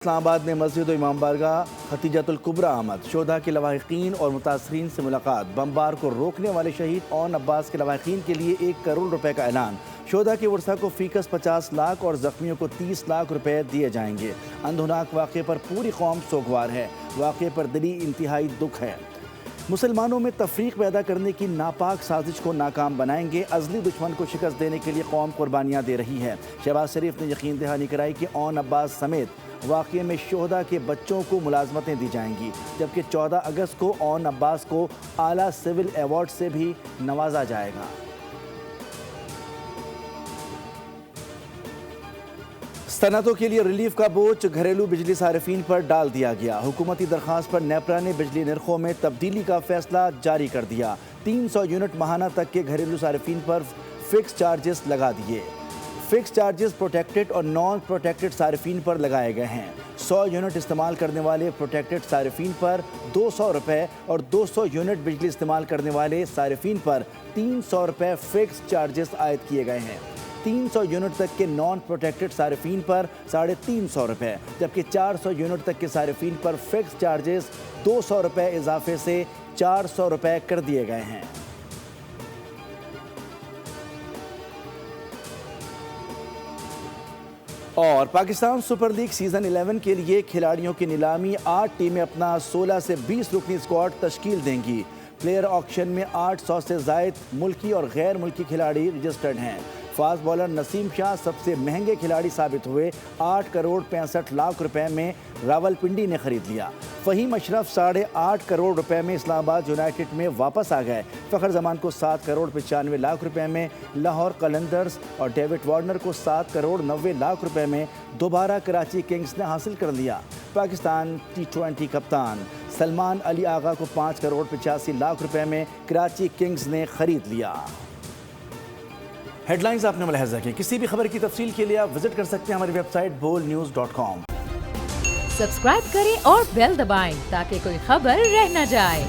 اسلام آباد میں مسجد و امام بارگاہ ختیجۃ الکبریٰ آمد، شہداء کے لواحقین اور متاثرین سے ملاقات، بمبار کو روکنے والے شہید اون عباس کے لواحقین کے لیے 1 کروڑ روپے کا اعلان، شہداء کے ورثاء کو فی کس 50 لاکھ اور زخمیوں کو 30 لاکھ روپے دیے جائیں گے۔ اندھوناک واقعے پر پوری قوم سوگوار ہے، واقعے پر دلی انتہائی دکھ ہے۔ مسلمانوں میں تفریق پیدا کرنے کی ناپاک سازش کو ناکام بنائیں گے، ازلی دشمن کو شکست دینے کے لیے قوم قربانیاں دے رہی ہے۔ شہباز شریف نے یقین دہانی کرائی کہ اون عباس سمیت واقعے میں شہداء کے بچوں کو ملازمتیں دی جائیں گی، جبکہ 14 اگست کو اون عباس کو اعلیٰ سول ایوارڈ سے بھی نوازا جائے گا۔ صنعتوں کے لیے ریلیف کا بوجھ گھریلو بجلی صارفین پر ڈال دیا گیا، حکومتی درخواست پر نیپرا نے بجلی نرخوں میں تبدیلی کا فیصلہ جاری کر دیا، 300 یونٹ ماہانہ تک کے گھریلو صارفین پر فکس چارجز لگا دیے۔ فکس چارجز پروٹیکٹڈ اور نان پروٹیکٹڈ صارفین پر لگائے گئے ہیں، 100 یونٹ استعمال کرنے والے پروٹیکٹڈ صارفین پر 200 روپے اور 200 یونٹ بجلی استعمال کرنے والے صارفین پر 300 روپے فکس چارجز عائد کیے گئے ہیں۔ 300 یونٹ تک کے نان پروٹیکٹڈ صارفین پر 350 روپے، جبکہ 400 یونٹ تک کے صارفین پر فکس چارجز 200 روپے اضافے سے 400 روپے کر دیے گئے ہیں۔ اور پاکستان سپر لیگ سیزن 11 کے لیے کھلاڑیوں کی نیلامی، 8 ٹیمیں اپنا 16 سے 20 رکنی اسکواڈ تشکیل دیں گی۔ پلیئر آکشن میں 800 سے زائد ملکی اور غیر ملکی کھلاڑی رجسٹرڈ ہیں۔ فاسٹ بالر نسیم شاہ سب سے مہنگے کھلاڑی ثابت ہوئے، 8 کروڑ 65 لاکھ روپے میں راولپنڈی نے خرید لیا۔ فہیم اشرف 8.5 کروڑ روپے میں اسلام آباد یونائٹڈ میں واپس آ گئے۔ فخر زمان کو 7 کروڑ 95 لاکھ روپے میں لاہور قلندرز اور ڈیوڈ وارنر کو 7 کروڑ 90 لاکھ روپے میں دوبارہ کراچی کنگز نے حاصل کر لیا۔ پاکستان T20 کپتان سلمان علی آغا کو 5 کروڑ 85 لاکھ روپے میں کراچی کنگز نے خرید لیا۔ ہیڈ لائنز آپ نے ملاحظہ کی۔ کسی بھی خبر کی تفصیل کے لیے آپ وزٹ کر سکتے ہیں ہماری ویب سائٹ bolnews.com۔ سبسکرائب کریں اور بیل دبائیں تاکہ کوئی خبر رہ نہ جائے۔